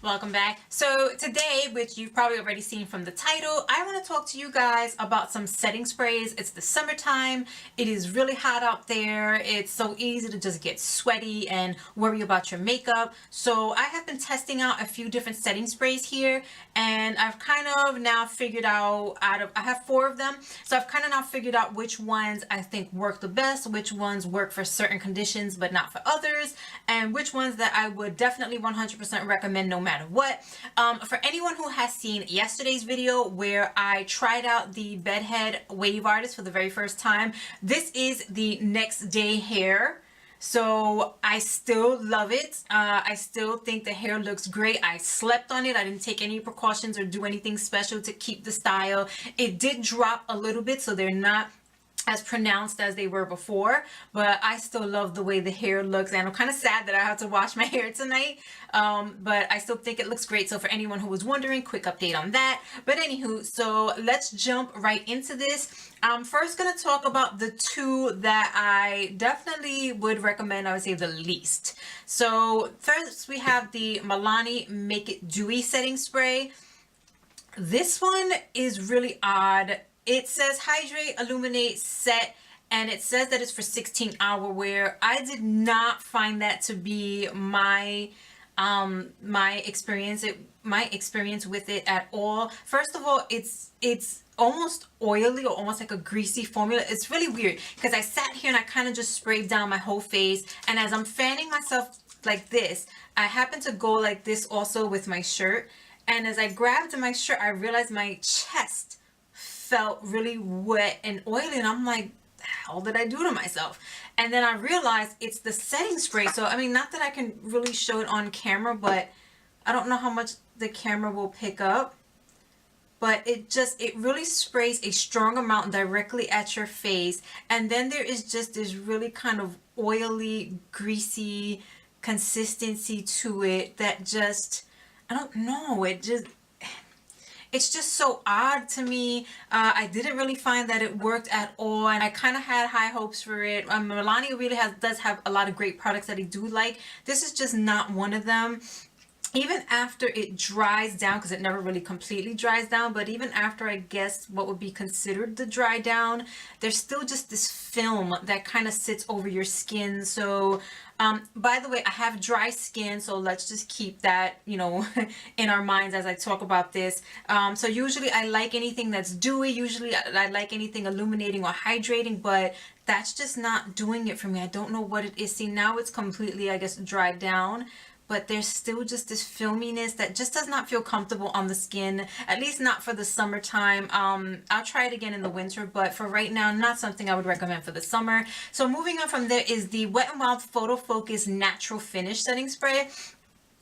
welcome back. So today, which you've probably already seen from the title, I want to talk to you guys about some setting sprays. It's the summertime. It is really hot out there. It's so easy to just get sweaty and worry about your makeup. So I have been testing out a few different setting sprays here, and I've kind of now figured out I have 4 of them. So I've kind of now figured out which ones I think work the best, which ones work for certain conditions but not for others, and which ones that I would definitely 100% recommend no matter what. For anyone who has seen yesterday's video where I tried out the Bedhead Wave Artist for the very first time, this is the next day hair. So I still love it. I still think the hair looks great. I slept on it. I didn't take any precautions or do anything special to keep the style. It did drop a little bit, so they're not as pronounced as they were before, but I still love the way the hair looks, and I'm kind of sad that I have to wash my hair tonight, but I still think it looks great. So for anyone who was wondering, quick update on that. But anywho, so let's jump right into this. I'm first going to talk about the 2 that I definitely would recommend, I would say the least. So first we have the Milani Make It Dewy Setting Spray. This one is really odd. It says hydrate, illuminate, set, and it says that it's for 16-hour wear. I did not find that to be my experience with it at all. First of all, it's almost oily or almost like a greasy formula. It's really weird because I sat here and I kind of just sprayed down my whole face, and as I'm fanning myself like this, I happen to go like this also with my shirt, and as I grabbed my shirt, I realized my chest felt really wet and oily, and I'm like, the hell did I do to myself? And then I realized it's the setting spray. So I mean, not that I can really show it on camera, but I don't know how much the camera will pick up, but it really sprays a strong amount directly at your face, and then there is just this really kind of oily, greasy consistency to it that just, I don't know, it's just so odd to me. I didn't really find that it worked at all, and I kind of had high hopes for it. Milani really does have a lot of great products that I do like. This is just not one of them. Even after it dries down, because it never really completely dries down, but even after, I guess, what would be considered the dry down, there's still just this film that kind of sits over your skin. So by the way, I have dry skin, so let's just keep that, you know, in our minds as I talk about this. So usually I like anything that's dewy. Usually I like anything illuminating or hydrating, but that's just not doing it for me. I don't know what it is. See, now it's completely, I guess, dried down, but there's still just this filminess that just does not feel comfortable on the skin, at least not for the summertime. I'll try it again in the winter, but for right now, not something I would recommend for the summer. So moving on from there is the Wet n Wild Photo Focus Natural Finish Setting Spray.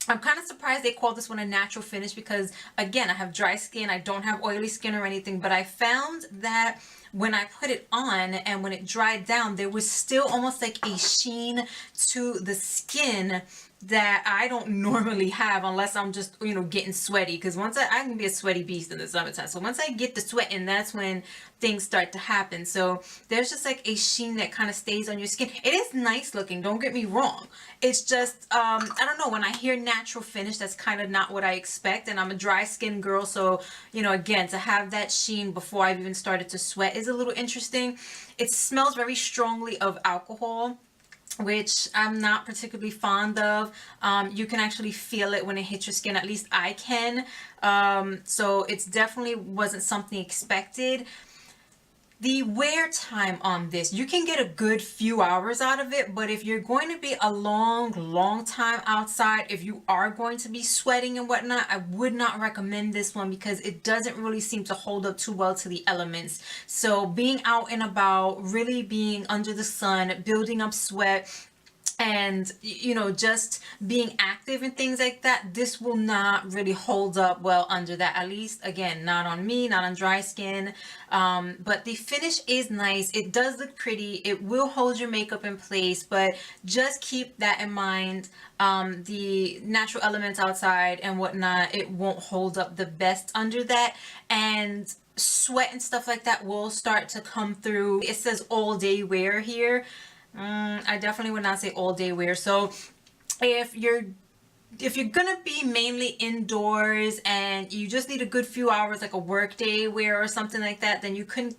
I'm kind of surprised they call this one a natural finish because, again, I have dry skin. I don't have oily skin or anything, but I found that when I put it on and when it dried down, there was still almost like a sheen to the skin that I don't normally have unless I'm just, you know, getting sweaty, because once I can be a sweaty beast in the summertime. So once I get the sweating, that's when things start to happen. So there's just like a sheen that kind of stays on your skin. It is nice looking, don't get me wrong. It's just I don't know, when I hear natural finish, that's kind of not what I expect, and I'm a dry skin girl, so you know, again, to have that sheen before I've even started to sweat is a little interesting. It smells very strongly of alcohol, which I'm not particularly fond of. You can actually feel it when it hits your skin, at least I can. So it's definitely wasn't something expected. The wear time on this, you can get a good few hours out of it, but if you're going to be a long time outside, if you are going to be sweating and whatnot, I would not recommend this one because it doesn't really seem to hold up too well to the elements. So being out and about, really being under the sun, building up sweat, and you know, just being active and things like that, this will not really hold up well under that, at least again, not on me, not on dry skin. But the finish is nice. It does look pretty. It will hold your makeup in place, but just keep that in mind. The natural elements outside and whatnot, it won't hold up the best under that, and sweat and stuff like that will start to come through. It says all day wear here. I definitely would not say all day wear. So if you're if you're gonna be mainly indoors and you just need a good few hours, like a work day wear or something like that, then you can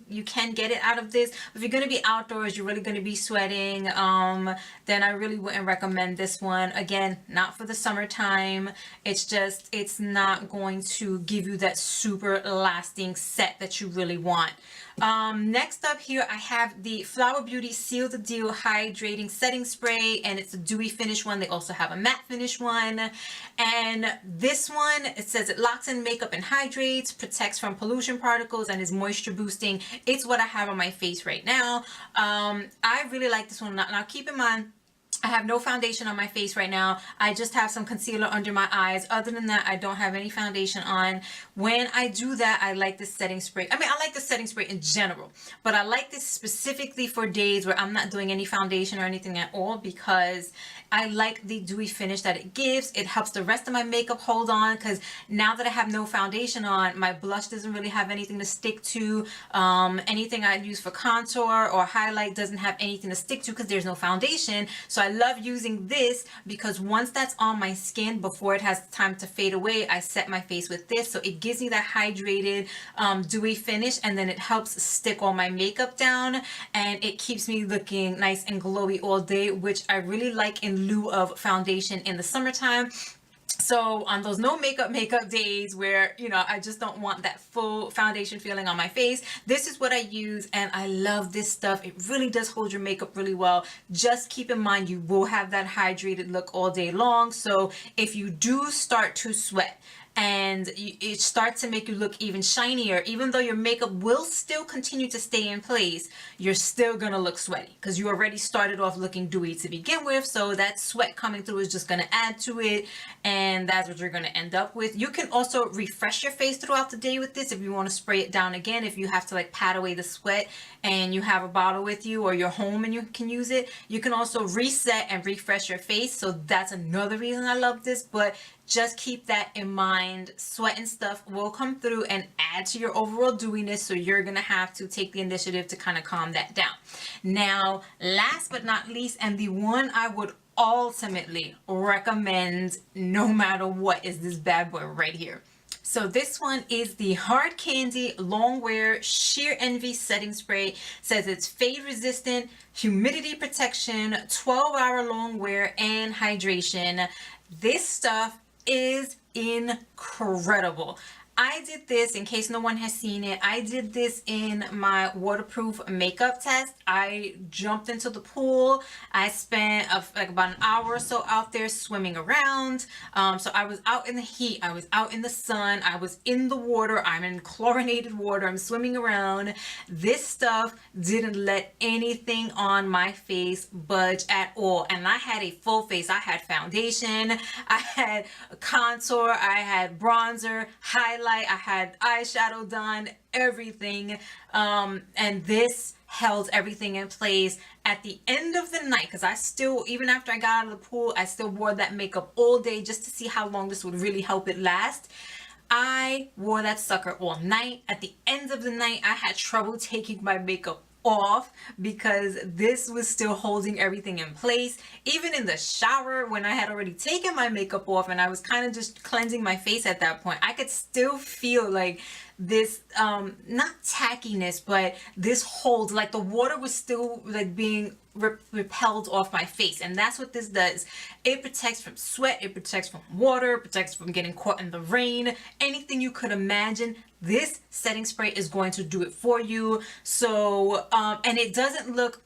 get it out of this. If you're gonna be outdoors, you're really gonna be sweating, then I really wouldn't recommend this one. Again, not for the summertime. It's not going to give you that super lasting set that you really want. Next up here, I have the Flower Beauty Seal the Deal Hydrating Setting Spray, and it's a dewy finish one. They also have a matte finish one. And this one, it says it locks in makeup and hydrates, protects from pollution particles, and is moisture boosting. It's what I have on my face right now. I really like this one. Now keep in mind, I have no foundation on my face right now. I just have some concealer under my eyes. Other than that, I don't have any foundation on. When I do that, I like this setting spray. I mean, I like the setting spray in general, but I like this specifically for days where I'm not doing any foundation or anything at all, because I like the dewy finish that it gives. It helps the rest of my makeup hold on, because now that I have no foundation on, my blush doesn't really have anything to stick to. Anything I use for contour or highlight doesn't have anything to stick to because there's no foundation. So I love using this because once that's on my skin, before it has time to fade away, I set my face with this. So it gives me that hydrated, dewy finish, and then it helps stick all my makeup down, and it keeps me looking nice and glowy all day, which I really like in lieu of foundation in the summertime. So on those no makeup days where, you know, I just don't want that full foundation feeling on my face, this is what I use, and I love this stuff. It really does hold your makeup really well. Just keep in mind, you will have that hydrated look all day long. So if you do start to sweat and it starts to make you look even shinier, even though your makeup will still continue to stay in place, you're still gonna look sweaty because you already started off looking dewy to begin with. So that sweat coming through is just gonna add to it, and that's what you're gonna end up with. You can also refresh your face throughout the day with this if you want to spray it down again. If you have to like pat away the sweat and you have a bottle with you or you're home and you can use it, you can also reset and refresh your face. So that's another reason I love this, but just keep that in mind. Sweat and stuff will come through and add to your overall dewiness, so you're gonna have to take the initiative to kind of calm that down. Now, last but not least, and the one I would ultimately recommend no matter what, is this bad boy right here. So this one is the Hard Candy Long Wear Sheer Envy Setting Spray. It says it's fade resistant, humidity protection, 12-hour long wear, and hydration. This stuff is incredible. I did this, in case no one has seen it, I did this in my waterproof makeup test. I jumped into the pool. I spent like about an hour or so out there swimming around. So I was out in the heat. I was out in the sun. I was in the water. I'm in chlorinated water. I'm swimming around. This stuff didn't let anything on my face budge at all. And I had a full face. I had foundation. I had contour. I had bronzer, highlight. I had eyeshadow done, everything, and this held everything in place at the end of the night, because I still, even after I got out of the pool, I still wore that makeup all day just to see how long this would really help it last. I wore that sucker all night. At the end of the night, I had trouble taking my makeup off because this was still holding everything in place. Even in the shower, when I had already taken my makeup off and I was kind of just cleansing my face at that point, I could still feel like this not tackiness, but this hold, like the water was still like being repelled off my face. And that's what this does. It protects from sweat, it protects from water, it protects from getting caught in the rain, anything you could imagine. This setting spray is going to do it for you. So and it doesn't look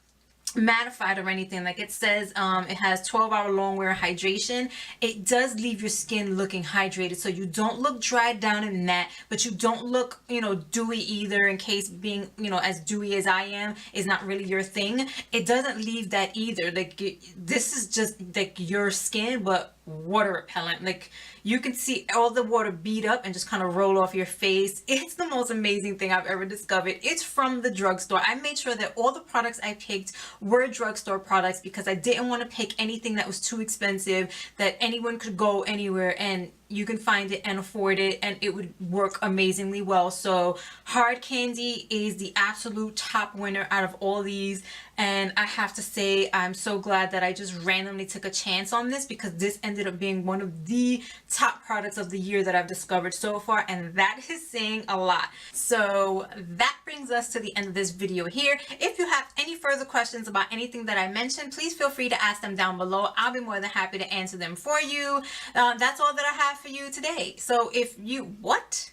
mattified or anything. Like it says it has 12-hour long wear hydration. It does leave your skin looking hydrated, so you don't look dried down and matte, but you don't look, you know, dewy either, in case being, you know, as dewy as I am is not really your thing. It doesn't leave that either. Like this is just like your skin but water repellent. Like you can see all the water bead up and just kind of roll off your face. It's the most amazing thing I've ever discovered. It's from the drugstore. I made sure that all the products I picked were drugstore products because I didn't want to pick anything that was too expensive, that anyone could go anywhere and you can find it and afford it, and it would work amazingly well. So Hard Candy is the absolute top winner out of all these, and I have to say I'm so glad that I just randomly took a chance on this, because this ended up being one of the top products of the year that I've discovered so far, and that is saying a lot. So that brings us to the end of this video here. If you have any further questions about anything that I mentioned, please feel free to ask them down below. I'll be more than happy to answer them for you. That's all that I have for you today. So if you, what?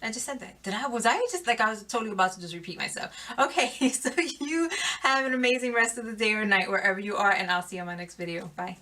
I just said that. Was I just like, I was totally about to just repeat myself. Okay, so you have an amazing rest of the day or night wherever you are, and I'll see you on my next video. Bye.